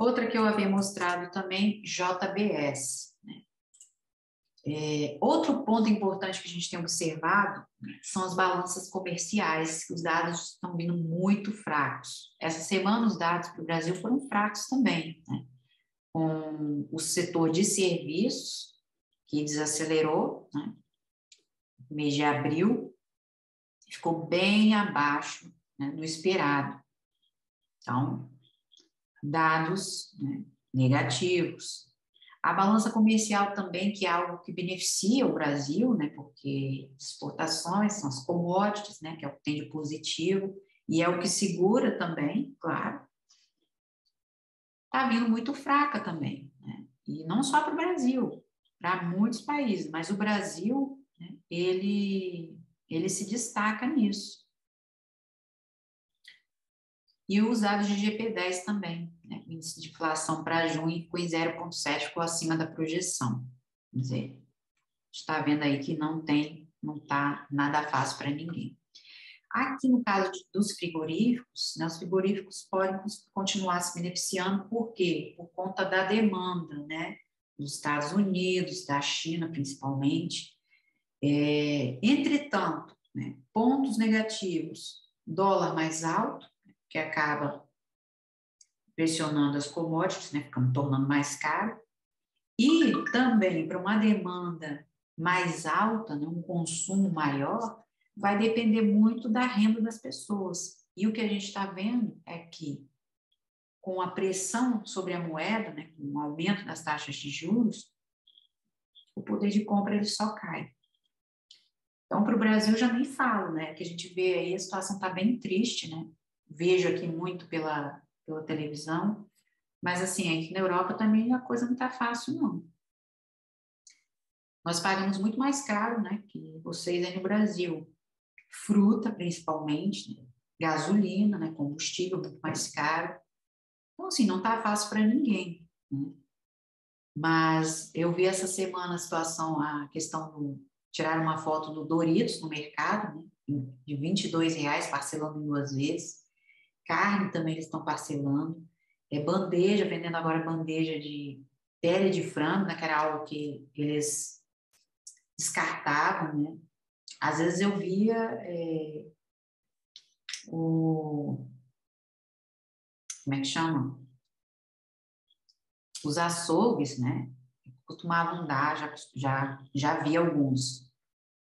Outra que eu havia mostrado também, JBS. Outro ponto importante que a gente tem observado são as balanças comerciais, que os dados estão vindo muito fracos. Essa semana os dados para o Brasil foram fracos também, né? Com o setor de serviços, que desacelerou, né? No mês de abril, ficou bem abaixo, né, do esperado. Então, dados, né, negativos. A balança comercial também, que é algo que beneficia o Brasil, né, porque exportações são as commodities, né, que é o que tem de positivo, e é o que segura também, claro, está vindo muito fraca também, né, e não só para o Brasil, para muitos países, mas o Brasil, né, ele se destaca nisso. E os dados de GP10 também, né? O índice de inflação para junho ficou em 0,7, ficou acima da projeção. Quer dizer, está vendo aí que não está nada fácil para ninguém. Aqui no caso dos frigoríficos, né, os frigoríficos podem continuar se beneficiando, por quê? Por conta da demanda, né? Dos Estados Unidos, da China principalmente. Entretanto, né, pontos negativos, dólar mais alto, que acaba pressionando as commodities, né, ficando tornando mais caro, e também para uma demanda mais alta, né, um consumo maior, vai depender muito da renda das pessoas. E o que a gente está vendo é que, com a pressão sobre a moeda, né, com o aumento das taxas de juros, o poder de compra ele só cai. Então, para o Brasil, já nem falo, né, que a gente vê aí, a situação está bem triste, né, vejo aqui muito pela televisão, mas assim, aqui na Europa também a coisa não está fácil, não. Nós pagamos muito mais caro, né, que vocês aí no Brasil. Fruta, principalmente, né, gasolina, né, combustível muito mais caro. Então, assim, não está fácil para ninguém, né? Mas eu vi essa semana a situação, a questão do tirar uma foto do Doritos no mercado, né, de R$ 22, parcelando em 2 vezes. Carne também eles estão parcelando. Bandeja, vendendo agora bandeja de pele de frango, né, que era algo que eles descartavam, né? Às vezes eu via como é que chama? Os açougues, né? Costumavam dar, já vi alguns.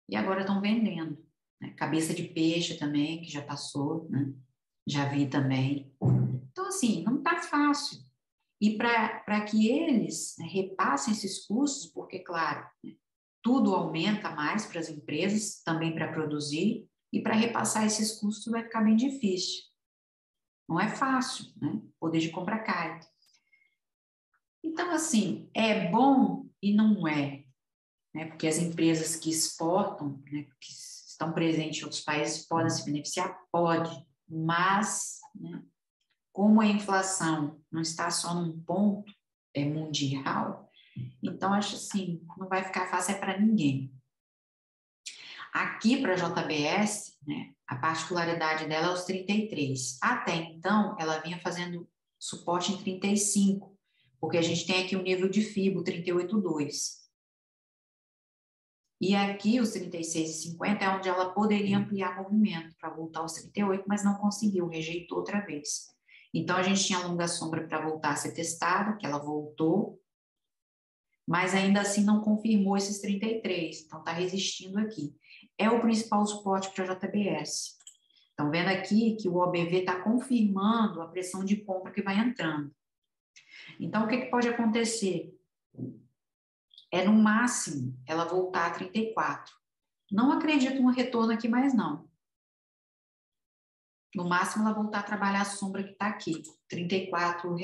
E agora estão vendendo, né? Cabeça de peixe também, que já passou, né? Já vi também. Então, assim, não está fácil. E para que eles, né, repassem esses custos, porque, claro, né, tudo aumenta mais para as empresas, também para produzir, e para repassar esses custos vai ficar bem difícil. Não é fácil, né? O poder de compra cai. Então, assim, é bom e não é, né? Porque as empresas que exportam, né, que estão presentes em outros países, podem se beneficiar? Pode, mas, né, como a inflação não está só num ponto mundial, então acho assim, não vai ficar fácil para ninguém. Aqui para a JBS, né, a particularidade dela é os 33. Até então, ela vinha fazendo suporte em 35, porque a gente tem aqui o nível de FIBO 38,2. E aqui os 36,50 é onde ela poderia ampliar movimento para voltar aos 38, mas não conseguiu, rejeitou outra vez. Então, a gente tinha a longa sombra para voltar a ser testada, que ela voltou, mas ainda assim não confirmou esses 33, então está resistindo aqui. É o principal suporte para a JBS. Estão vendo aqui que o OBV está confirmando a pressão de compra que vai entrando. Então, o que pode acontecer? No máximo, ela voltar a 34. Não acredito no retorno aqui mais, não. No máximo, ela voltar a trabalhar a sombra que está aqui, R$ 34.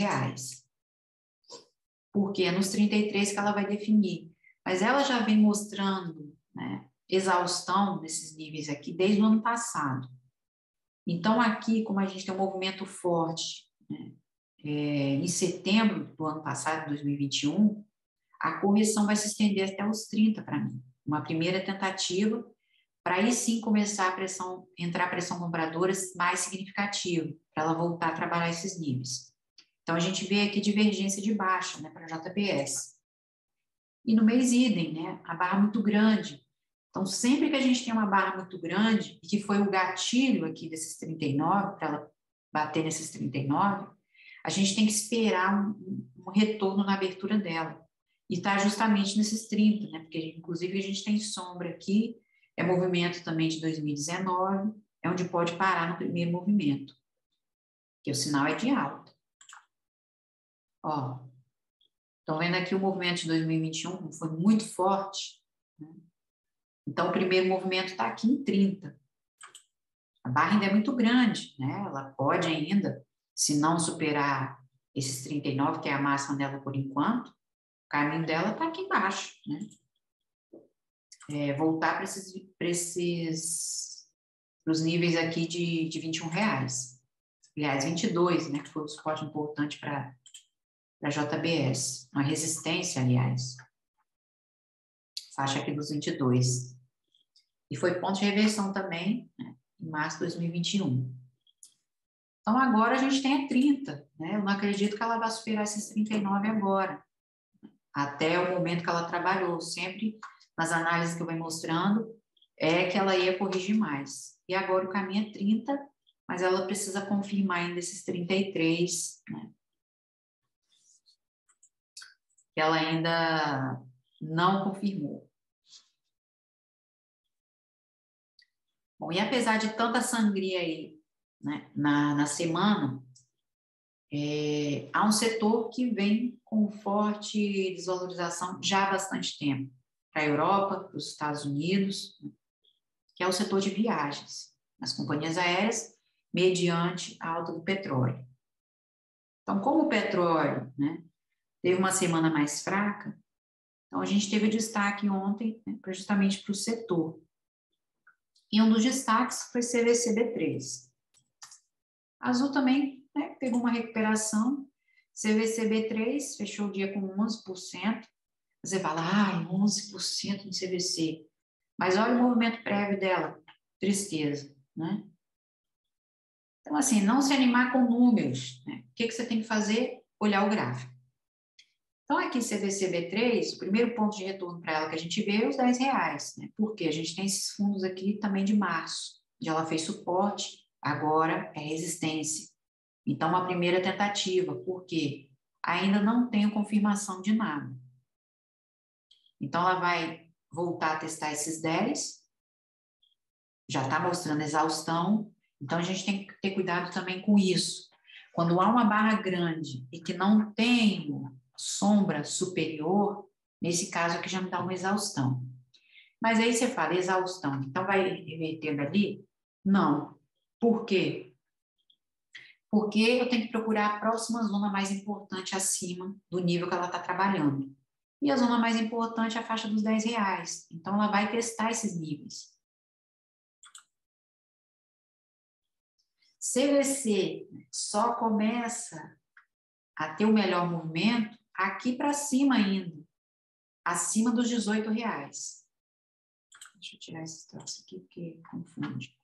Porque é nos 33 que ela vai definir. Mas ela já vem mostrando, né, exaustão desses níveis aqui desde o ano passado. Então, aqui, como a gente tem um movimento forte, né, em setembro do ano passado, 2021, a correção vai se estender até os 30 para mim. Uma primeira tentativa, para aí sim começar entrar a pressão compradora mais significativa, para ela voltar a trabalhar esses níveis. Então, a gente vê aqui divergência de baixa, né, para a JBS. E no mês idem, né, a barra muito grande. Então, sempre que a gente tem uma barra muito grande, e que foi o gatilho aqui desses 39, para ela bater nesses 39, a gente tem que esperar um retorno na abertura dela. E está justamente nesses 30, né? Porque, inclusive, a gente tem sombra aqui, é movimento também de 2019, é onde pode parar no primeiro movimento, que o sinal é de alta. Ó, estão vendo aqui o movimento de 2021, foi muito forte, né? Então, o primeiro movimento está aqui em 30. A barra ainda é muito grande, né? Ela pode ainda, se não superar esses 39, que é a máxima dela por enquanto, o caminho dela está aqui embaixo, né? Voltar para os níveis aqui de R$21. Aliás, 22, né? Que foi o suporte importante para a JBS. Uma resistência, aliás. Faixa aqui dos 22. E foi ponto de reversão também, né, em março de 2021. Então, agora a gente tem a 30, né? Eu não acredito que ela vá superar esses 39 agora, até o momento que ela trabalhou. Sempre nas análises que eu venho mostrando, é que ela ia corrigir mais. E agora o caminho é 30, mas ela precisa confirmar ainda esses 33, né? Que ela ainda não confirmou. Bom, e apesar de tanta sangria aí, né, na semana, há um setor que vem com forte desvalorização já há bastante tempo, para a Europa, para os Estados Unidos, que é o setor de viagens, as companhias aéreas, mediante a alta do petróleo. Então, como o petróleo, né, teve uma semana mais fraca, então a gente teve destaque ontem, né, justamente para o setor. E um dos destaques foi CVCB3. A Azul também, né, pegou uma recuperação. CVCB3 fechou o dia com 11%. Você fala, 11% no CVC. Mas olha o movimento prévio dela, tristeza, né? Então, assim, não se animar com números, né? O que você tem que fazer? Olhar o gráfico. Então, aqui CVCB3, o primeiro ponto de retorno para ela que a gente vê é os R$10, né? Porque a gente tem esses fundos aqui também de março, onde ela fez suporte, agora é resistência. Então, uma primeira tentativa, porque ainda não tenho confirmação de nada. Então, ela vai voltar a testar esses 10, já está mostrando exaustão, então a gente tem que ter cuidado também com isso. Quando há uma barra grande e que não tem sombra superior, nesse caso aqui já me dá uma exaustão. Mas aí você fala, exaustão, então vai revertendo ali? Não. Por quê? Porque eu tenho que procurar a próxima zona mais importante acima do nível que ela está trabalhando. E a zona mais importante é a faixa dos R$10. Então, ela vai testar esses níveis. CVC só começa a ter o melhor movimento aqui para cima ainda, acima dos R$18. Deixa eu tirar esse troço aqui, porque confunde.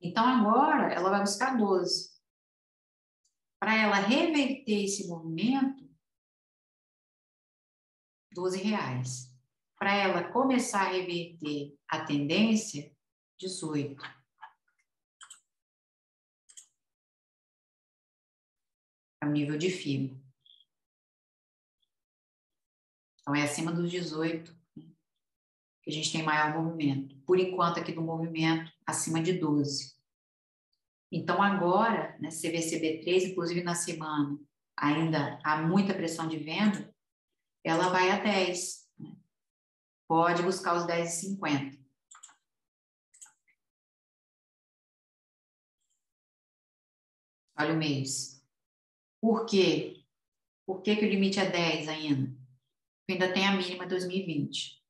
Então, agora, ela vai buscar 12. Para ela reverter esse movimento, R$12. Para ela começar a reverter a tendência, 18. É o nível de FIBO. Então, é acima dos 18, né, que a gente tem maior movimento. Por enquanto, aqui do movimento, acima de 12. Então, agora, né, CVCB3, inclusive na semana, ainda há muita pressão de venda, ela vai a 10. Né? Pode buscar os 10,50. Olha o mês. Por quê? Por que o limite é 10 ainda? Porque ainda tem a mínima 2020.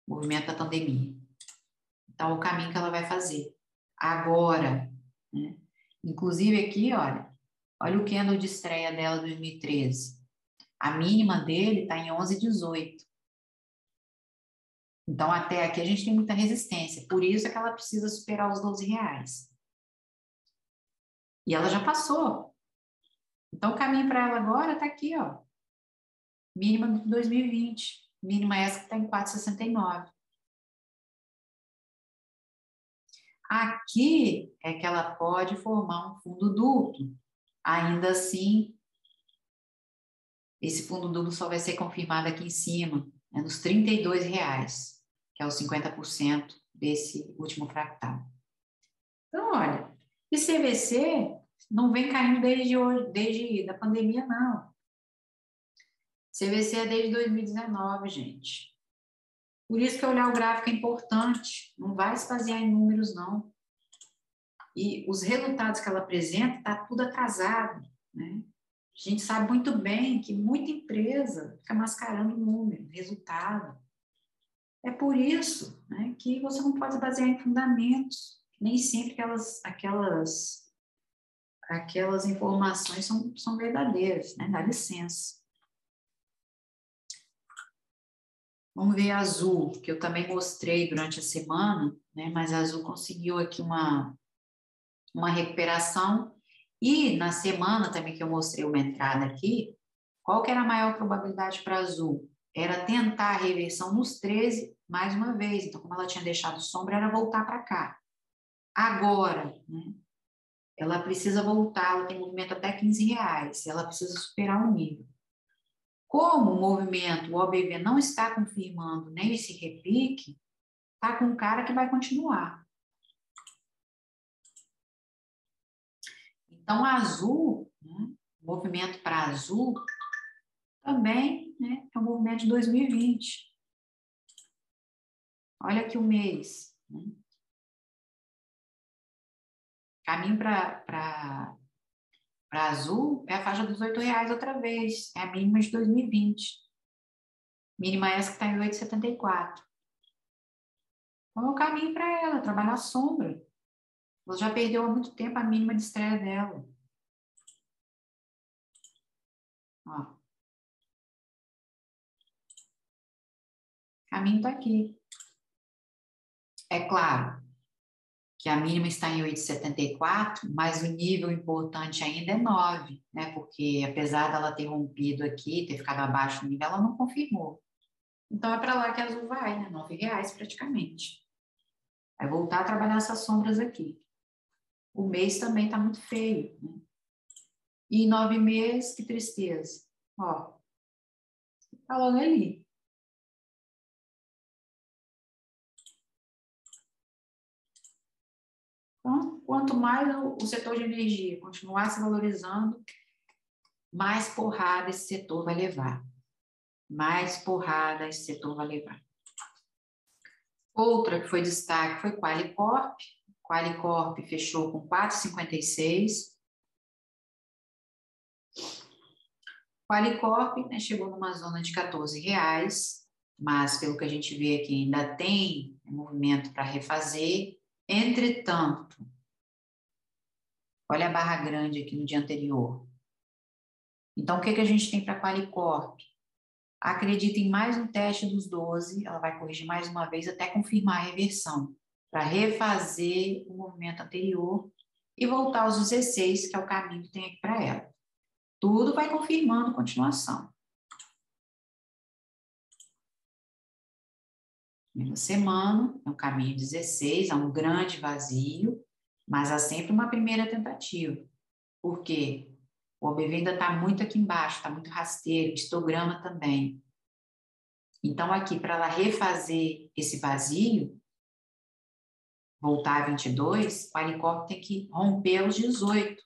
Movimento da pandemia. Então, o caminho que ela vai fazer. Agora, né? Inclusive aqui, olha o candle de estreia dela 2013. A mínima dele está em 11,18. Então, até aqui a gente tem muita resistência. Por isso é que ela precisa superar os R$12. E ela já passou. Então, o caminho para ela agora está aqui, ó. Mínima de 2020. Mínima essa que está em 4,69. Aqui é que ela pode formar um fundo duplo. Ainda assim, esse fundo duplo só vai ser confirmado aqui em cima, né, nos R$ 32, que é os 50% desse último fractal. Então, olha, e CVC não vem caindo desde hoje, desde a pandemia, não. CVC é desde 2019, gente. Por isso que olhar o gráfico é importante. Não vai se basear em números, não. E os resultados que ela apresenta, está tudo atrasado, né? A gente sabe muito bem que muita empresa fica mascarando número, resultado. É por isso, né, que você não pode basear em fundamentos. Nem sempre aquelas informações são verdadeiras, né? Dá licença. Vamos ver a Azul, que eu também mostrei durante a semana, né? Mas a Azul conseguiu aqui uma recuperação. E na semana também que eu mostrei uma entrada aqui, qual que era a maior probabilidade para a Azul? Era tentar a reversão nos 13 mais uma vez. Então, como ela tinha deixado sombra, era voltar para cá. Agora, né, ela precisa voltar, ela tem movimento até R$ 15, ela precisa superar um nível. Como o movimento, o OBV não está confirmando nem esse repique, está com um cara que vai continuar. Então, a Azul, né, movimento para Azul, também, né, é um movimento de 2020. Olha aqui o mês. Né? Caminho para Azul é a faixa dos R$ 8 outra vez. É a mínima de 2020. Mínima essa que está em 8,74. Então, é o caminho para ela, trabalhar a sombra. Ela já perdeu há muito tempo a mínima de estreia dela. Ó. O caminho está aqui. É claro que a mínima está em 8,74, mas o nível importante ainda é 9, né? Porque apesar dela ter rompido aqui, ter ficado abaixo do nível, ela não confirmou. Então é para lá que a Azul vai, né? R$ 9 praticamente. Vai voltar a trabalhar essas sombras aqui. O mês também está muito feio, né? E 9 meses, que tristeza. Ó, tá logo ali. Então, quanto mais o setor de energia continuar se valorizando, mais porrada esse setor vai levar. Mais porrada esse setor vai levar. Outra que foi destaque foi Qualicorp. Qualicorp fechou com 4,56. Qualicorp, né, chegou numa zona de R$ 14, mas pelo que a gente vê aqui ainda tem movimento para refazer. Entretanto, olha a barra grande aqui no dia anterior. Então, o que a gente tem para a Qualicorp? Acredita em mais um teste dos 12, ela vai corrigir mais uma vez até confirmar a reversão, para refazer o movimento anterior e voltar aos 16, que é o caminho que tem aqui para ela. Tudo vai confirmando continuação. Primeira semana, é o caminho 16, há um grande vazio, mas há sempre uma primeira tentativa. Por quê? O OBV ainda está muito aqui embaixo, está muito rasteiro, histograma também. Então, aqui, para ela refazer esse vazio, voltar a 22, o Qualicorp tem que romper os 18.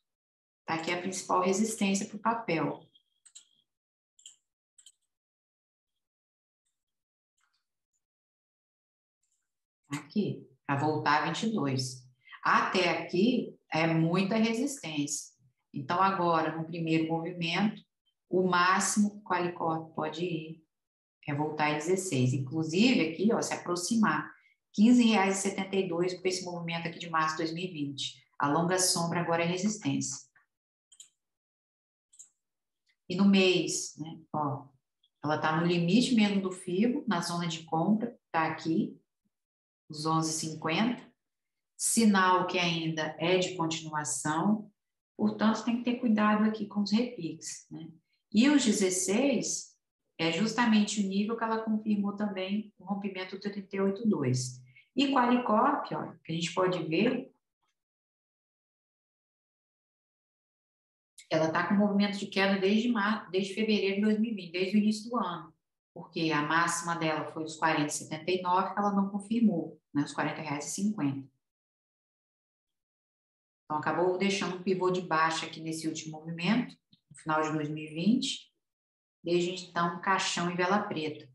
Tá aqui a principal resistência para o papel. Aqui, para voltar a 22. Até aqui é muita resistência. Então, agora, no primeiro movimento, o máximo que o Qualicorp pode ir é voltar a 16. Inclusive, aqui, ó, se aproximar. R$ 15,72 por esse movimento aqui de março de 2020. A longa sombra agora é resistência. E no mês, né, ó, ela está no limite mesmo do FIBO, na zona de compra, está aqui, os 11,50. Sinal que ainda é de continuação, Portanto, tem que ter cuidado aqui com os repiques, né? E os 16 é justamente o nível que ela confirmou também o rompimento do 38,2. E Qualicorp, ó, que a gente pode ver, ela está com movimento de queda desde fevereiro de 2020, desde o início do ano, porque a máxima dela foi os 40,79, que ela não confirmou, né, os R$40,50. Então, acabou deixando um pivô de baixa aqui nesse último movimento, no final de 2020, desde então, caixão e vela preta.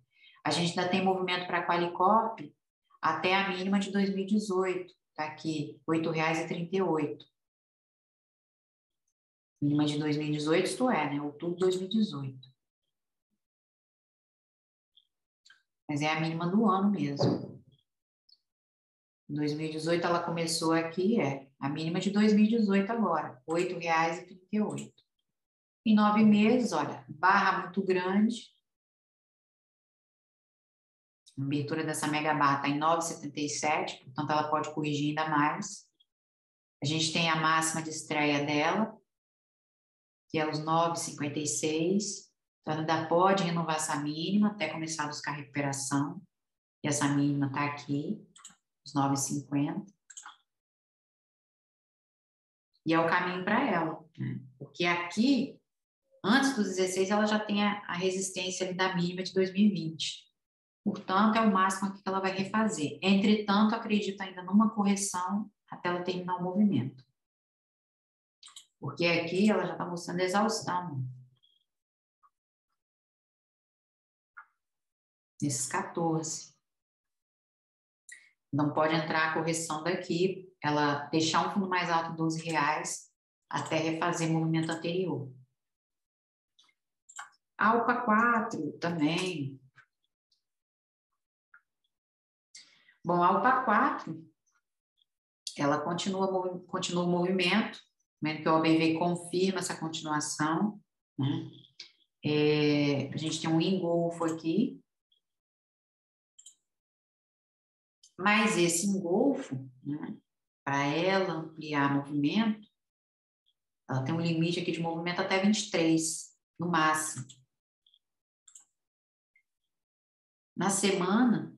A gente ainda tem movimento para a Qualicorp até a mínima de 2018, está aqui, R$8,38. Mínima de 2018, isto é, né? Outubro de 2018. Mas é a mínima do ano mesmo. Em 2018 ela começou aqui, a mínima de 2018 agora, R$8,38. Em 9 meses, olha, barra muito grande. A abertura dessa mega barra está em 9,77, portanto ela pode corrigir ainda mais. A gente tem a máxima de estreia dela, que é os 9,56. Então, ela ainda pode renovar essa mínima até começar a buscar recuperação. E essa mínima está aqui, os 9,50. E é o caminho para ela, né? Porque aqui, antes dos 16, ela já tem a resistência ali da mínima de 2020. Portanto, é o máximo que ela vai refazer. Entretanto, acredito ainda numa correção até ela terminar o movimento. Porque aqui ela já está mostrando exaustão. Nesses 14. Não pode entrar a correção daqui, ela deixar um fundo mais alto de R$12 até refazer o movimento anterior. Alpa 4 também. Bom, a Alpa 4, ela continua o movimento, né, que o OBV confirma essa continuação, né? A gente tem um engolfo aqui, mas esse engolfo, né, para ela ampliar movimento, ela tem um limite aqui de movimento até 23, no máximo. Na semana,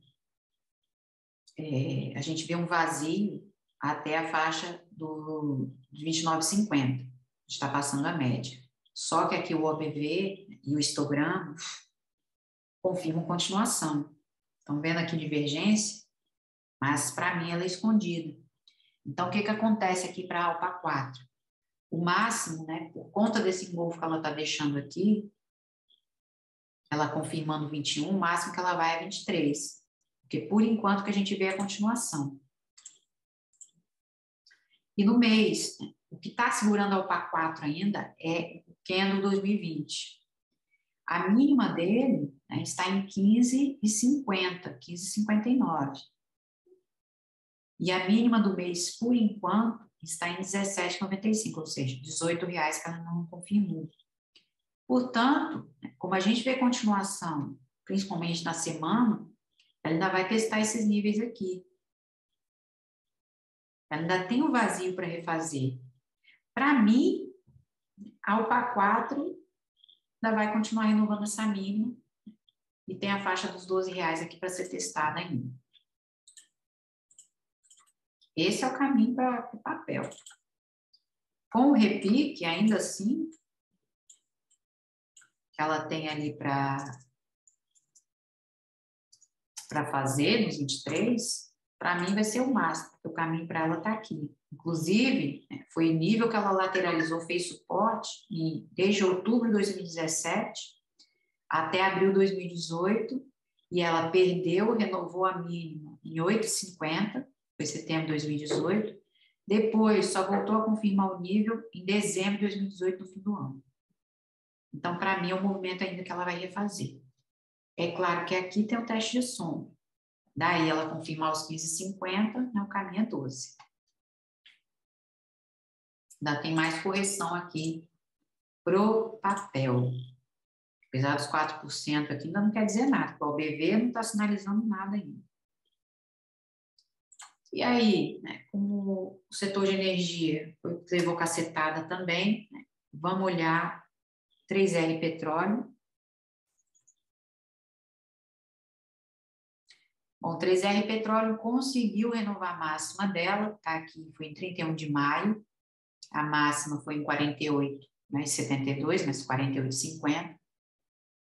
a gente vê um vazio até a faixa do 29,50. Está passando a média. Só que aqui o OBV e o histograma confirmam continuação. Estão vendo aqui divergência? Mas para mim ela é escondida. Então, o que acontece aqui para a Alpa 4? O máximo, né, por conta desse engolfo que ela está deixando aqui, ela confirmando 21, o máximo que ela vai é 23. Porque por enquanto que a gente vê a continuação. E no mês, o que está segurando a Alpa 4 ainda é o candle 2020. A mínima dele, né, está em 15,50, 15,59. E a mínima do mês, por enquanto, está em 17,95, ou seja, R$18 que ela não confirmou. Portanto, como a gente vê continuação, principalmente na semana, ela ainda vai testar esses níveis aqui. Ela ainda tem um vazio para refazer. Para mim, a Alpa 4 ainda vai continuar renovando essa mínima e tem a faixa dos R$12 aqui para ser testada ainda. Esse é o caminho para o papel. Com o repique, ainda assim, que ela tem ali para fazer nos 23, para mim vai ser o máximo, porque o caminho para ela está aqui. Inclusive, foi o nível que ela lateralizou, fez suporte desde outubro de 2017 até abril de 2018, e ela perdeu, renovou a mínima em 8,50, foi setembro de 2018, depois só voltou a confirmar o nível em dezembro de 2018, no fim do ano. Então, para mim, é um movimento ainda que ela vai refazer. É claro que aqui tem o teste de sombra. Daí ela confirmar os 15,50, né, o caminho é 12. Ainda tem mais correção aqui pro papel. Apesar dos 4% aqui, ainda não quer dizer nada, porque o OBV não está sinalizando nada ainda. E aí, né, como o setor de energia levou cacetada também, né, vamos olhar 3R Petróleo. Bom, 3R Petróleo conseguiu renovar a máxima dela, tá aqui, foi em 31 de maio, a máxima foi em 48,72, mas 48,50.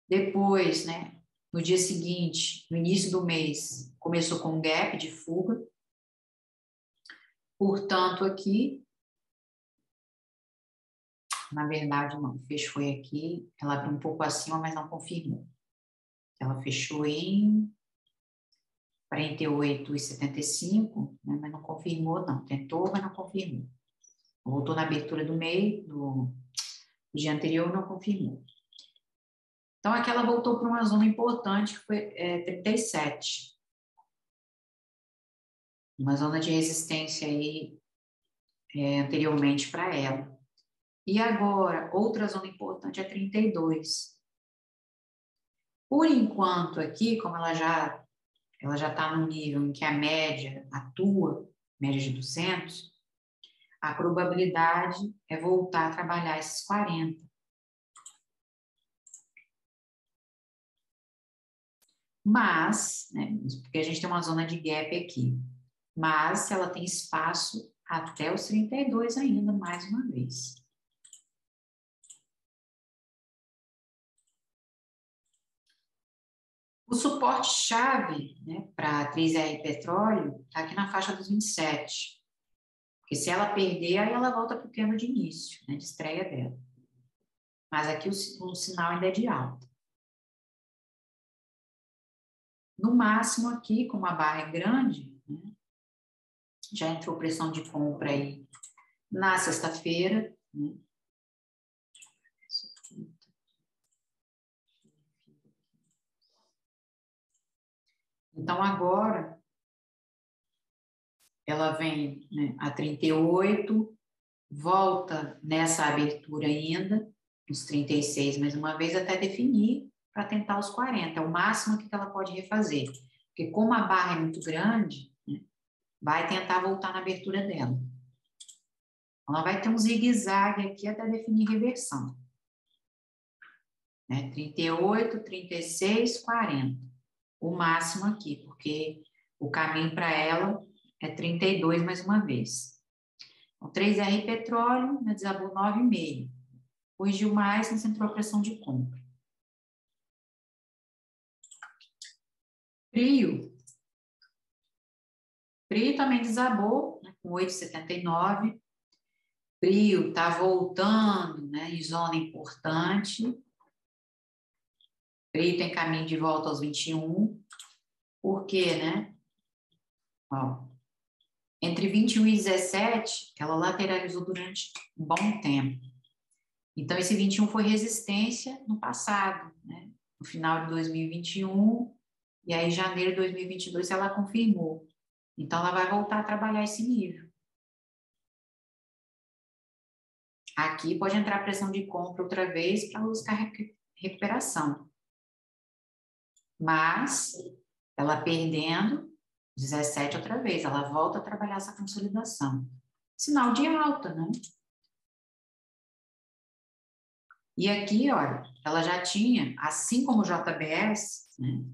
Depois, né, no dia seguinte, no início do mês, começou com um gap de fuga. Portanto, aqui, na verdade, não, o fecho foi aqui, ela abriu um pouco acima, mas não confirmou. Ela fechou em 48,75, né, mas não confirmou, não. Tentou, mas não confirmou. Voltou na abertura do meio, do dia anterior, não confirmou. Então, aqui ela voltou para uma zona importante, que foi 37. Uma zona de resistência aí anteriormente para ela. E agora, outra zona importante é 32. Por enquanto, aqui, como ela já está no nível em que a média atua, média de 200, a probabilidade é voltar a trabalhar esses 40. Mas, né, porque a gente tem uma zona de gap aqui, mas ela tem espaço até os 32 ainda, mais uma vez. O suporte-chave, né, para 3R Petróleo está aqui na faixa dos 27. Porque se ela perder, aí ela volta para o candle de início, né, de estreia dela. Mas aqui o sinal ainda é de alta. No máximo aqui, como a barra é grande, né, já entrou pressão de compra aí na sexta-feira, né. Então, agora, ela vem, né, a 38, volta nessa abertura ainda, os 36 mais uma vez, até definir para tentar os 40. É o máximo que ela pode refazer. Porque como a barra é muito grande, né, vai tentar voltar na abertura dela. Ela vai ter um zigue-zague aqui até definir reversão. Né? 38, 36, 40. O máximo aqui, porque o caminho para ela é 32 mais uma vez. Então, 3R Petróleo, né, desabou 9,5. Corrigiu mais, mas entrou a pressão de compra. Prio. Prio também desabou, né, com 8,79. Prio está voltando, né, em zona importante. Prio tem caminho de volta aos 21. Por quê, né? Ó, entre 21 e 17, ela lateralizou durante um bom tempo. Então, esse 21 foi resistência no passado, né? No final de 2021, e aí, em janeiro de 2022, ela confirmou. Então, ela vai voltar a trabalhar esse nível. Aqui pode entrar pressão de compra outra vez para buscar recuperação. Mas, ela perdendo, 17 outra vez, ela volta a trabalhar essa consolidação. Sinal de alta, né? E aqui, olha, ela já tinha, assim como o JBS, né,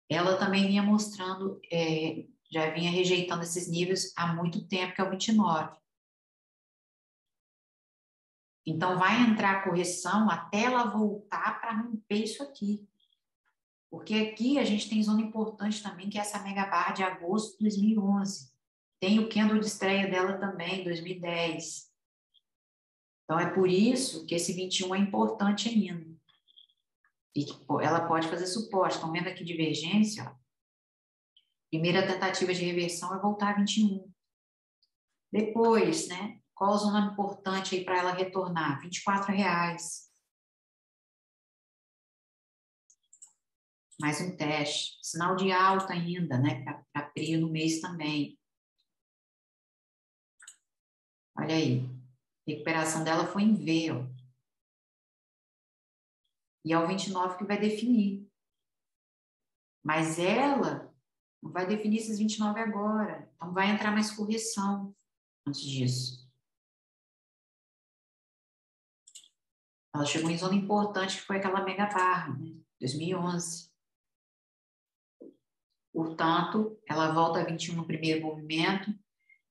ela também vinha mostrando, já vinha rejeitando esses níveis há muito tempo, que é o 29. Então, vai entrar a correção até ela voltar para romper isso aqui. Porque aqui a gente tem zona importante também, que é essa mega barra de agosto de 2011. Tem o candle de estreia dela também, 2010. Então, é por isso que esse 21 é importante ainda. E que ela pode fazer suporte. Estão vendo aqui divergência? Ó. Primeira tentativa de reversão é voltar a 21. Depois, né? Qual a zona importante aí para ela retornar? R$24. Mais um teste. Sinal de alta ainda, né? Para Prio no mês também. Olha aí. A recuperação dela foi em V, ó. E é o 29 que vai definir. Mas ela Não vai definir esses 29 agora. Então, vai entrar mais correção antes disso. Ela chegou em zona importante, que foi aquela mega barra, né? 2011. Portanto, ela volta a 21 no primeiro movimento.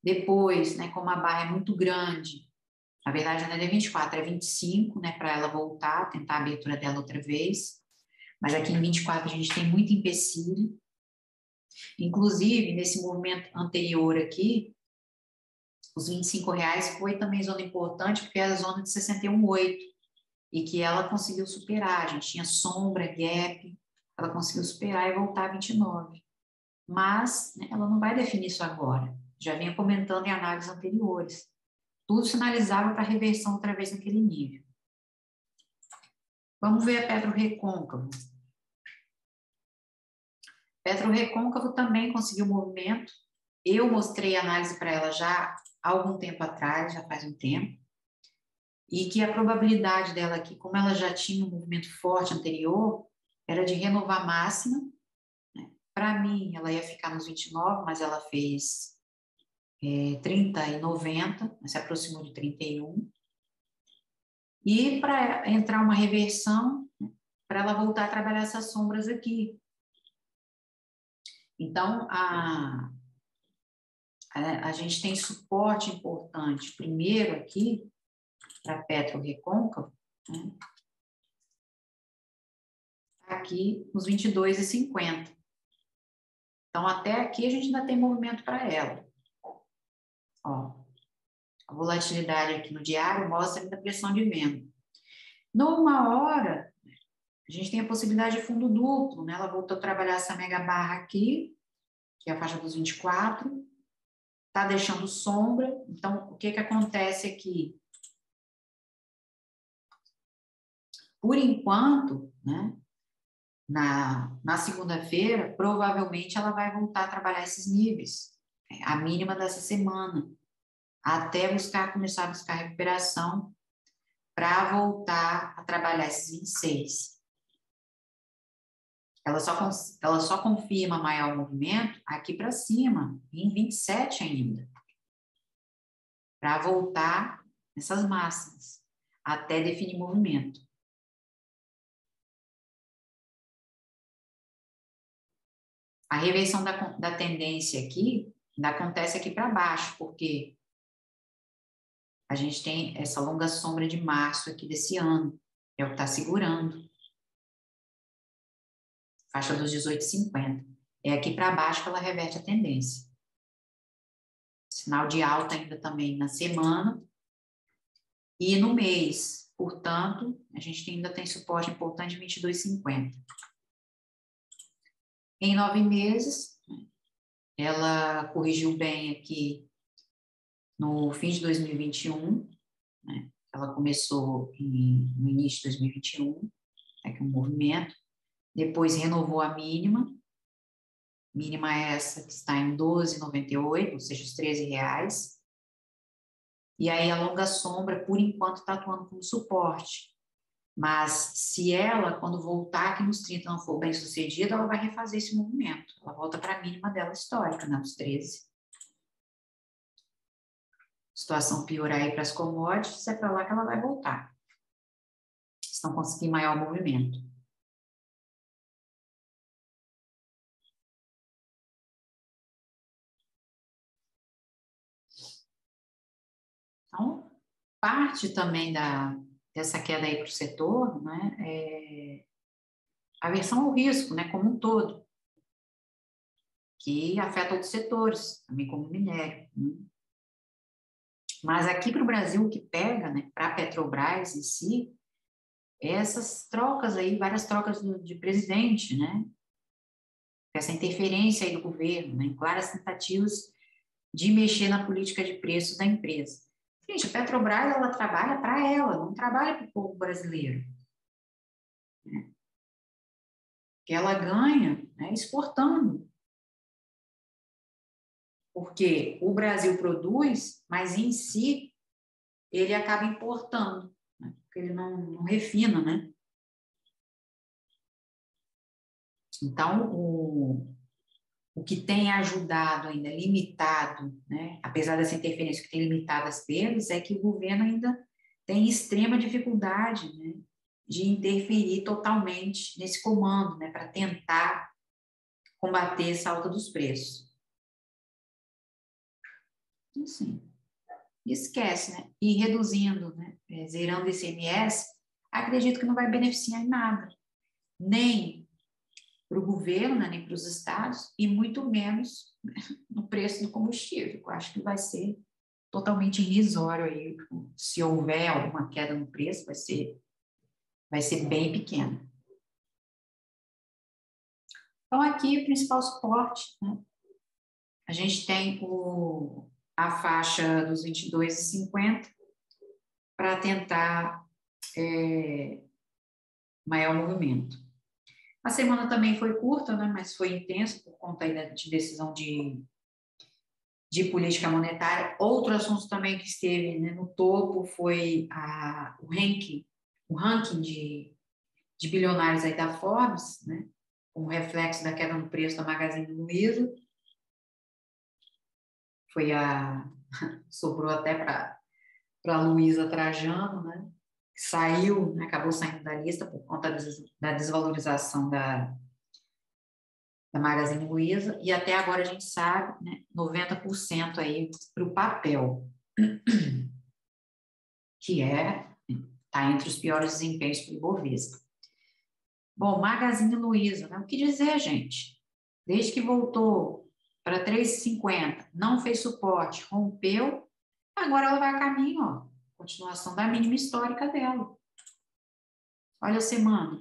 Depois, né, como a barra é muito grande, na verdade não é 24, é 25, né, para ela voltar, tentar a abertura dela outra vez. Mas aqui em 24 a gente tem muito empecilho. Inclusive, nesse movimento anterior aqui, os R$ 25 foi também zona importante, porque era a zona de 61,8, e que ela conseguiu superar. A gente tinha sombra, gap, ela conseguiu superar e voltar a 29. Mas, né, ela não vai definir isso agora. Já vinha comentando em análises anteriores. Tudo sinalizava para reversão outra vez naquele nível. Vamos ver a Petro Recôncavo. Petro Recôncavo também conseguiu movimento. Eu mostrei a análise para ela já há algum tempo atrás, já faz um tempo, e que a probabilidade dela aqui, como ela já tinha um movimento forte anterior, era de renovar máxima. Para mim, ela ia ficar nos 29, mas ela fez 30 e 90, se aproximou de 31. E para entrar uma reversão, para ela voltar a trabalhar essas sombras aqui. Então, a gente tem suporte importante, primeiro aqui, para Petro Recôncavo, né? Aqui nos 22,50. Então, até aqui a gente ainda tem movimento para ela. Ó, a volatilidade aqui no diário mostra ainda pressão de venda. Numa hora, a gente tem a possibilidade de fundo duplo, né? Ela voltou a trabalhar essa mega barra aqui, que é a faixa dos 24, tá deixando sombra. Então, o que que acontece aqui? Por enquanto, né? Na segunda-feira, provavelmente ela vai voltar a trabalhar esses níveis, a mínima dessa semana, até começar a buscar recuperação para voltar a trabalhar esses 26. Ela só confirma maior movimento aqui para cima, em 27 ainda, para voltar nessas máximas, até definir movimento. A reversão da tendência aqui ainda acontece aqui para baixo, porque a gente tem essa longa sombra de março aqui desse ano, é o que está segurando. Faixa dos 18,50. É aqui para baixo que ela reverte a tendência. Sinal de alta ainda também na semana e no mês. Portanto, a gente ainda tem suporte importante de 22,50. Em 9 meses, ela corrigiu bem aqui no fim de 2021, né? Ela começou no início de 2021, aqui um movimento, depois renovou a mínima essa que está em 12,98, ou seja, os R$ 13. E aí a longa sombra, por enquanto, está atuando como suporte. Mas se ela, quando voltar aqui nos 30, não for bem sucedida, ela vai refazer esse movimento. Ela volta para a mínima dela histórica, né, os 13. Situação piorar aí para as commodities, é para lá que ela vai voltar. Se não conseguir maior movimento. Então, parte também dessa queda aí para o setor, né, é aversão ao risco, né, como um todo, que afeta outros setores, também como o minério. Né? Mas aqui para o Brasil, o que pega, né, para a Petrobras em si, é essas trocas aí, várias trocas de presidente, né, essa interferência aí do governo, né, claras tentativas de mexer na política de preços da empresa. Gente, a Petrobras, ela trabalha para ela, não trabalha para o povo brasileiro. Né? Que ela ganha, né, exportando. Porque o Brasil produz, mas em si ele acaba importando, né? Porque ele não refina, né? Então, o que tem ajudado ainda, limitado, né, apesar dessa interferência que tem limitado as perdas, é que o governo ainda tem extrema dificuldade, né, de interferir totalmente nesse comando, né, para tentar combater essa alta dos preços. Assim, esquece, né? E reduzindo, né, zerando o ICMS, acredito que não vai beneficiar em nada, nem para o governo, né, nem para os estados, e muito menos, né, no preço do combustível. Eu acho que vai ser totalmente irrisório aí, se houver alguma queda no preço, vai ser bem pequena. Então, aqui, o principal suporte, né, a gente tem a faixa dos 22,50 para tentar maior movimento. A semana também foi curta, né, mas foi intensa por conta aí de decisão de política monetária. Outro assunto também que esteve, né, no topo foi o ranking de bilionários aí da Forbes, né, como reflexo da queda no preço da Magazine Luiza. Sobrou até para a Luiza Trajano, né, que saiu, né, acabou saindo da lista por conta da desvalorização da Magazine Luiza, e até agora a gente sabe, né, 90% aí para o papel, que está entre os piores desempenhos para o Ibovespa. Bom, Magazine Luiza, né, o que dizer, gente? Desde que voltou para 3,50, não fez suporte, rompeu, agora ela vai a caminho, ó, continuação da mínima histórica dela. Olha a semana.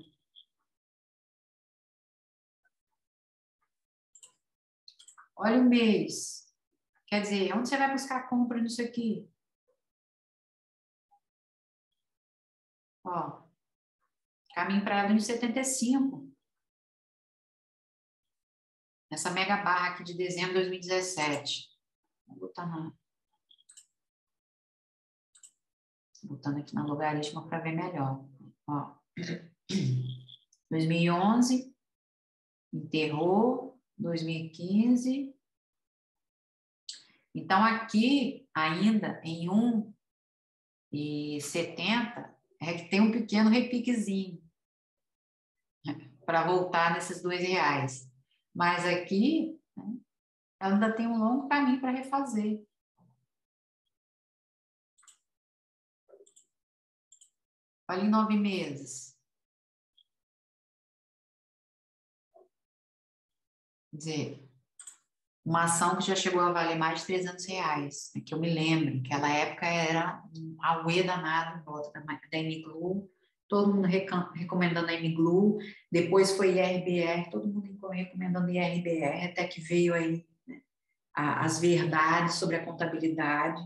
Olha o mês. Quer dizer, onde você vai buscar compra nisso aqui? Ó, caminho para ela em 75. Essa mega barra aqui de dezembro de 2017. Vou botando aqui na logaritma para ver melhor. Ó, 2011, enterrou, 2015. Então, aqui, ainda em 1,70, é que tem um pequeno repiquezinho para voltar nesses R$ 2. Mas aqui, né, ela ainda tem um longo caminho para refazer. Olha em 9 meses. Quer dizer, uma ação que já chegou a valer mais de R$ 300, né, que eu me lembro, naquela época era um auê danado em volta da Emiglu, todo mundo recomendando a Emiglu, depois foi IRBR, todo mundo recomendando IRBR, até que veio aí, né, as verdades sobre a contabilidade.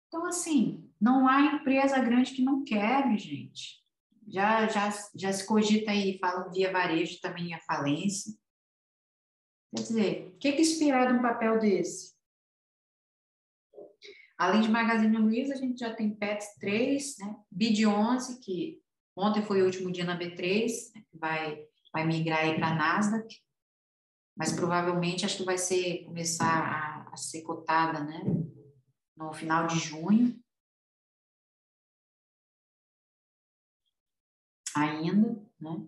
Então, assim, não há empresa grande que não quebre, gente. Já se cogita aí, falam Via Varejo também a falência. Quer dizer, o que esperar de um papel desse? Além de Magazine Luiza, a gente já tem Pets 3, né? BID 11, que ontem foi o último dia na B3, né? Que vai migrar aí para a Nasdaq, mas provavelmente acho que vai começar a ser cotada, né? No final de junho, ainda, né?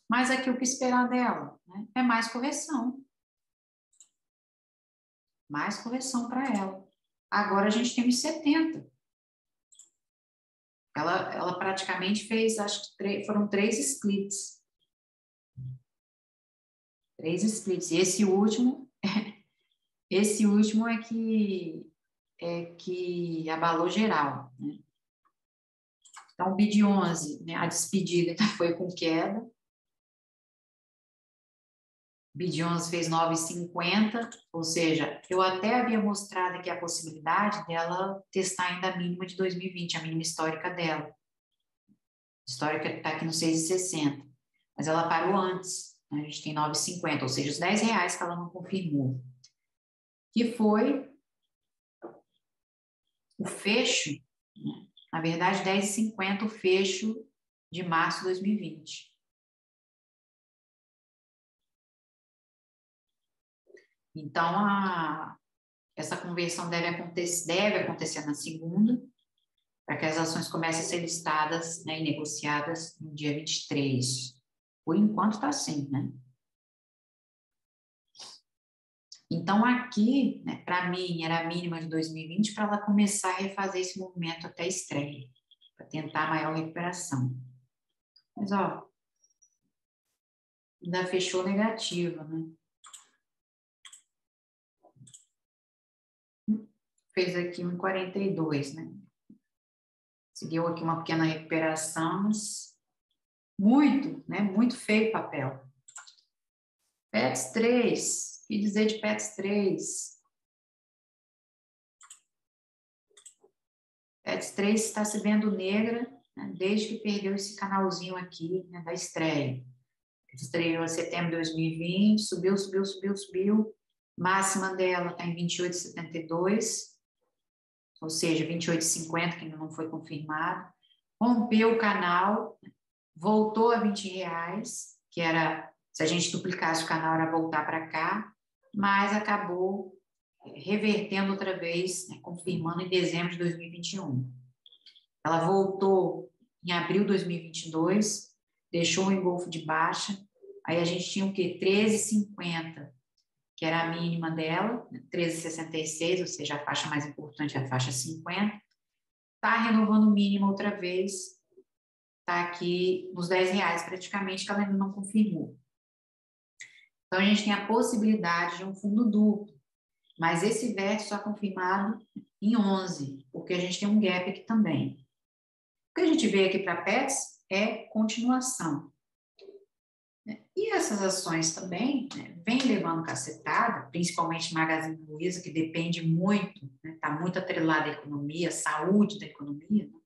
Mas aqui o que esperar dela, né? É mais correção. Mais correção para ela. Agora a gente tem os 70. Ela praticamente fez, acho que foram 3 splits. 3 splits. E esse último é que abalou geral, né? Então, o BID 11, né, a despedida foi com queda. BID 11 fez 9,50, ou seja, eu até havia mostrado aqui a possibilidade dela testar ainda a mínima de 2020, a mínima histórica dela. A histórica está aqui no 6,60, mas ela parou antes, né? A gente tem 9,50, ou seja, os R$ 10 que ela não confirmou. Que foi o fecho, né? Na verdade, 10,50 o fecho de março de 2020. Então, essa conversão deve acontecer na segunda, para que as ações comecem a ser listadas, né, e negociadas no dia 23. Por enquanto está assim, né? Então, aqui, né, para mim, era a mínima de 2020 para ela começar a refazer esse movimento até a estreia, para tentar maior recuperação. Mas, ó, ainda fechou negativa, né? Fez aqui 1,42, né? Seguiu aqui uma pequena recuperação, mas muito, né? Muito feio o papel. PETS 3, o que dizer de PETS 3? PETS 3 está se vendo negra, né, desde que perdeu esse canalzinho aqui, né, da estreia. Estreou em setembro de 2020, subiu. Máxima dela está em 28,72, ou seja, 28,50, que ainda não foi confirmado. Rompeu o canal, voltou a R$ 20, que era, se a gente duplicasse o canal, era voltar para cá, mas acabou revertendo outra vez, né, confirmando em dezembro de 2021. Ela voltou em abril de 2022, deixou o engolfo de baixa, aí a gente tinha o quê? 13,50, que era a mínima dela, 13,66, ou seja, a faixa mais importante é a faixa 50. Está renovando o mínimo outra vez, está aqui nos R$ 10 praticamente, que ela ainda não confirmou. Então, a gente tem a possibilidade de um fundo duplo, mas esse vértice só confirmado em 11, porque a gente tem um gap aqui também. O que a gente vê aqui para PETS é continuação. E essas ações também, né, vem levando cacetada, principalmente Magazine Luiza, que depende muito, está, né, muito atrelada à economia, à saúde da economia, né?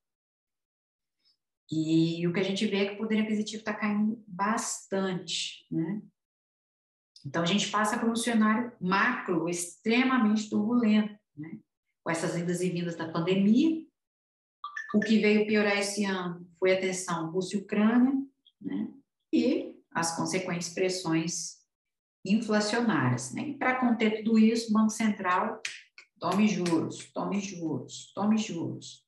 E o que a gente vê é que o poder aquisitivo está caindo bastante, né? Então, a gente passa por um cenário macro extremamente turbulento, né? Com essas idas e vindas da pandemia. O que veio piorar esse ano foi a tensão Rússia e Ucrânia, né? E as consequentes pressões inflacionárias, né? E para conter tudo isso, o Banco Central tome juros, tome juros, tome juros.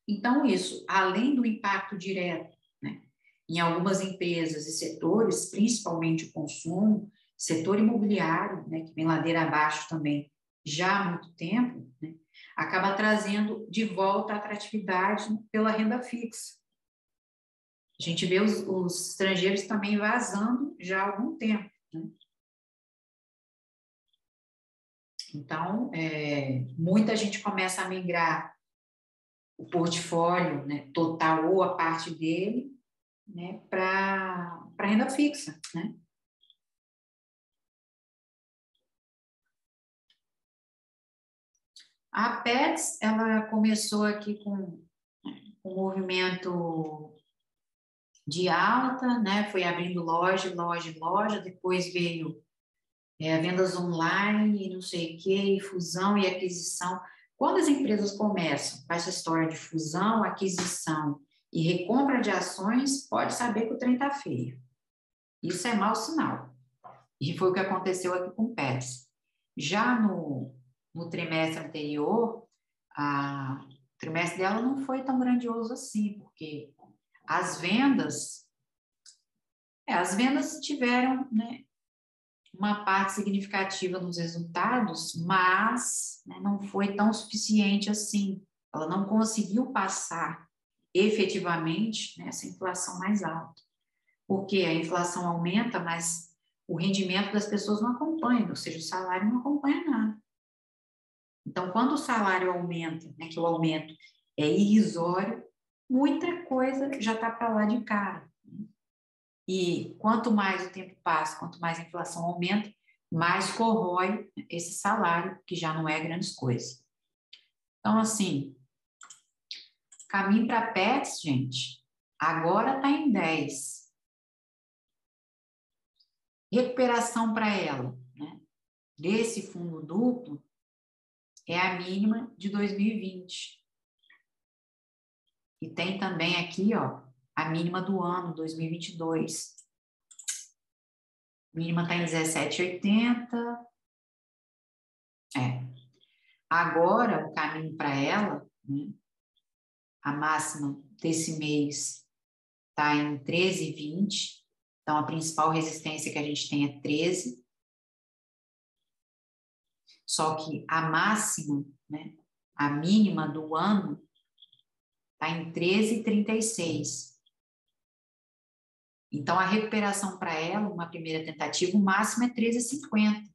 Então, isso, além do impacto direto, né, em algumas empresas e setores, principalmente o consumo, setor imobiliário, né, que vem ladeira abaixo também já há muito tempo, né, acaba trazendo de volta a atratividade pela renda fixa. A gente vê os estrangeiros também vazando já há algum tempo, né? Então, muita gente começa a migrar o portfólio, né, total ou a parte dele, né, para renda fixa, né? A Pets, ela começou aqui com um movimento de alta, né? Foi abrindo loja, depois veio vendas online, não sei o quê, fusão e aquisição. Quando as empresas começam com essa história de fusão, aquisição e recompra de ações, pode saber que o trem está feio. Isso é mau sinal. E foi o que aconteceu aqui com o Pets. Já no trimestre anterior, o trimestre dela não foi tão grandioso assim, porque as vendas tiveram, né, uma parte significativa nos resultados, mas, né, não foi tão suficiente assim. Ela não conseguiu passar efetivamente, né, essa inflação mais alta. Porque a inflação aumenta, mas o rendimento das pessoas não acompanha, ou seja, o salário não acompanha nada. Então, quando o salário aumenta, né, que o aumento é irrisório, muita coisa já está para lá de cara. E quanto mais o tempo passa, quanto mais a inflação aumenta, mais corrói esse salário, que já não é grandes coisas. Então, assim, caminho para Pets, gente, agora está em 10. Recuperação para ela, né, desse fundo duplo é a mínima de 2020. E tem também aqui, ó, a mínima do ano, 2022. Mínima está em 17,80. Agora, o caminho para ela, né, a máxima desse mês está em 13,20. Então, a principal resistência que a gente tem é 13. Só que a máxima, né, a mínima do ano, está em 13,36. Então, a recuperação para ela, uma primeira tentativa, o máximo é 13,50.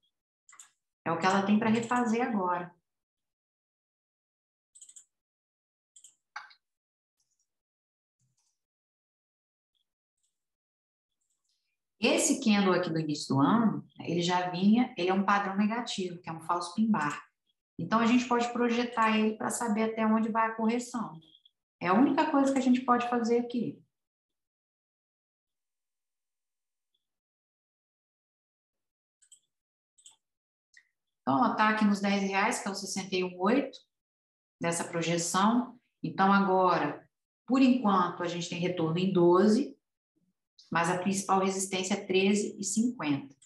É o que ela tem para refazer agora. Esse candle aqui do início do ano, ele já vinha, ele é um padrão negativo, que é um falso pin bar. Então, a gente pode projetar ele para saber até onde vai a correção. É a única coisa que a gente pode fazer aqui. Então, ela está aqui nos R$10, que é o 61,8 dessa projeção. Então, agora, por enquanto, a gente tem retorno em 12, mas a principal resistência é 13,50.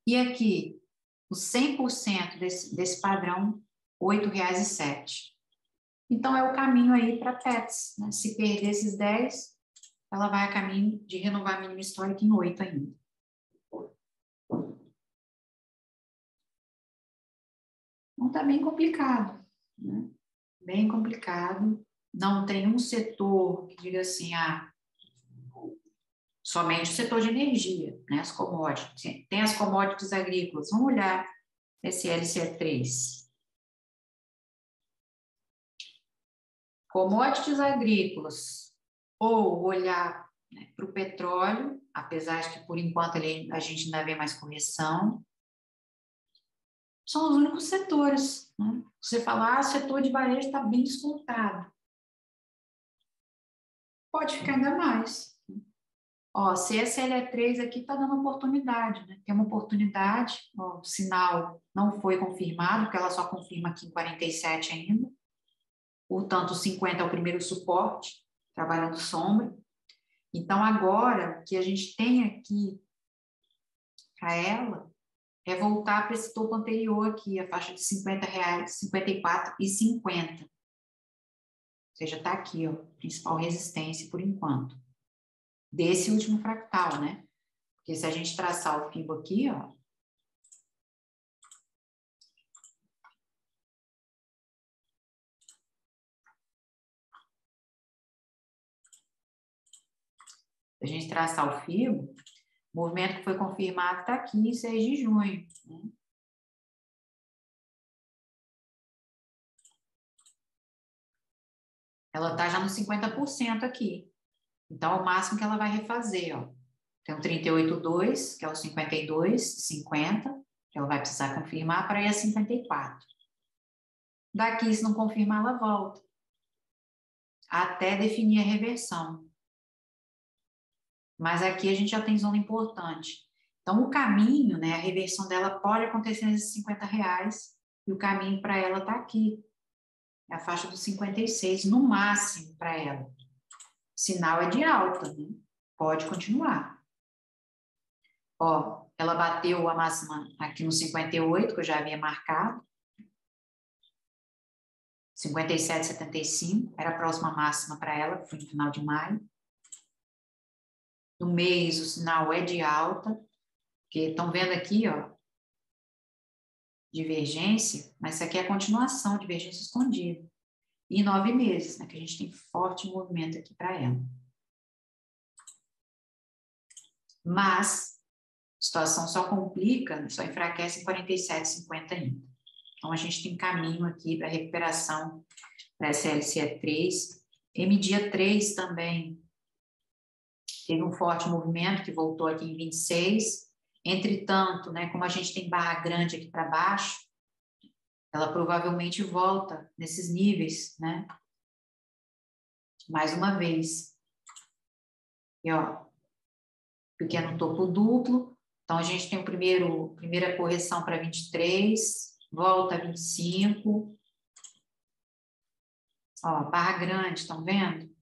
E aqui, o 100% desse padrão, R$ 8,07. Então, é o caminho aí para PETS, né? Se perder esses 10, ela vai a caminho de renovar a mínima histórica em 8 ainda. Então, está bem complicado, né? Bem complicado. Não tem um setor que diga assim, somente o setor de energia, né? As commodities. Tem as commodities agrícolas. Vamos olhar esse LCE3. Commodities agrícolas. Ou olhar, né, para o petróleo, apesar de que, por enquanto, a gente ainda vê mais correção. São os únicos setores, né? Você fala, o setor de varejo está bem descontado. Pode ficar ainda mais. Ó, CSLE3 aqui está dando oportunidade, né? Tem uma oportunidade, ó, o sinal não foi confirmado, porque ela só confirma aqui em 47 ainda. Portanto, o 50 é o primeiro suporte, trabalhando sombra. Então, agora, o que a gente tem aqui para ela é voltar para esse topo anterior aqui, a faixa de R$50, 54,50. Ou seja, está aqui, ó, principal resistência por enquanto. Desse último fractal, né? Porque se a gente traçar o fibro aqui, ó, se a gente traçar o fibro, o movimento que foi confirmado está aqui em 6 de junho. Né? Ela está já no 50% aqui. Então, é o máximo que ela vai refazer, ó. Tem o 38,2, que é o 52,50, que ela vai precisar confirmar para ir a 54. Daqui, se não confirmar, ela volta. Até definir a reversão. Mas aqui a gente já tem zona importante. Então, o caminho, né, a reversão dela pode acontecer nesses R$50, e o caminho para ela está aqui. É a faixa dos 56, no máximo para ela. Sinal é de alta, né? Pode continuar. Ó, ela bateu a máxima aqui no 58, que eu já havia marcado. 57,75 era a próxima máxima para ela, que foi no final de maio. No mês, o sinal é de alta, porque estão vendo aqui, ó, divergência, mas isso aqui é a continuação, divergência escondida. E 9 meses, né, que a gente tem forte movimento aqui para ela. Mas a situação só complica, só enfraquece em 47,50 ainda. Então, a gente tem caminho aqui para recuperação para essa LCE3. MDIA 3 também teve um forte movimento, que voltou aqui em 26. Entretanto, né, como a gente tem barra grande aqui para baixo, ela provavelmente volta nesses níveis, né? Mais uma vez. E, ó, pequeno topo duplo. Então, a gente tem primeira correção para 23, volta a 25. Ó, barra grande, estão vendo?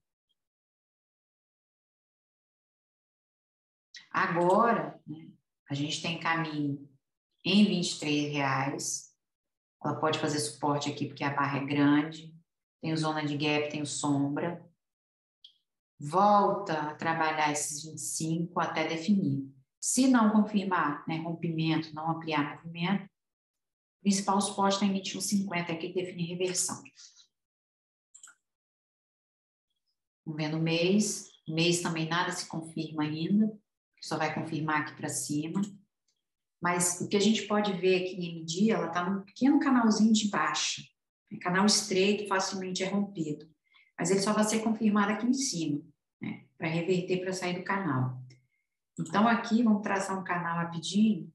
Agora, né, a gente tem caminho em R$ 23. Ela pode fazer suporte aqui porque a barra é grande. Tem o zona de gap, tem o sombra. Volta a trabalhar esses 25 até definir. Se não confirmar, né, rompimento, não ampliar movimento, o principal suporte está em 21,50, aqui que define reversão. Vamos ver no mês. Mês também nada se confirma ainda, só vai confirmar aqui para cima. Mas o que a gente pode ver aqui em MD, ela está num pequeno canalzinho de baixa. Canal estreito, facilmente é rompido. Mas ele só vai ser confirmado aqui em cima, né, para reverter, para sair do canal. Então, aqui, vamos traçar um canal rapidinho.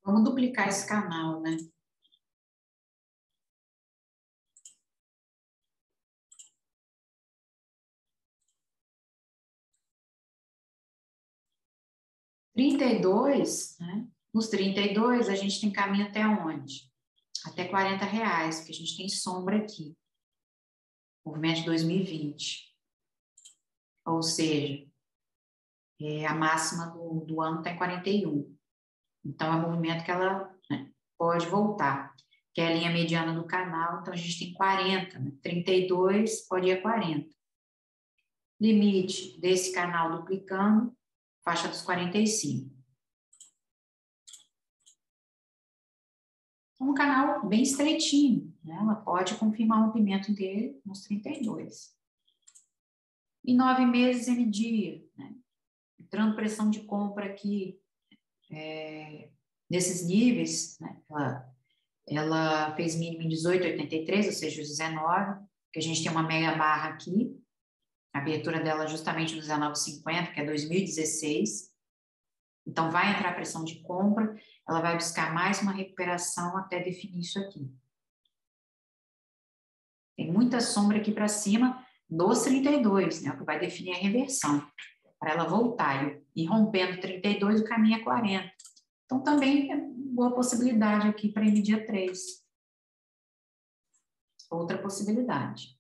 Vamos duplicar esse canal, né? né? Nos 32, a gente tem caminho até onde? Até R$ 40, porque a gente tem sombra aqui. Movimento de 2020. Ou seja, a máxima do ano está em 41. Então, é um movimento que ela, né, pode voltar. Que é a linha mediana do canal, então a gente tem 40, né? 32 pode ir a 40. Limite desse canal duplicando, faixa dos 45. Um canal bem estreitinho, né? Ela pode confirmar o rompimento dele nos 32. Em 9 meses, M-dia, né? Entrando pressão de compra aqui, nesses níveis, né? Ela fez mínimo em 18,83, ou seja, os 19, que a gente tem uma mega barra aqui, a abertura dela justamente no 19,50, que é 2016. Então, vai entrar pressão de compra, ela vai buscar mais uma recuperação até definir isso aqui. Tem muita sombra aqui para cima dos 32, né? O que vai definir a reversão, para ela voltar. E rompendo 32, o caminho é 40. Então, também é boa possibilidade aqui para M dia 3. Outra possibilidade.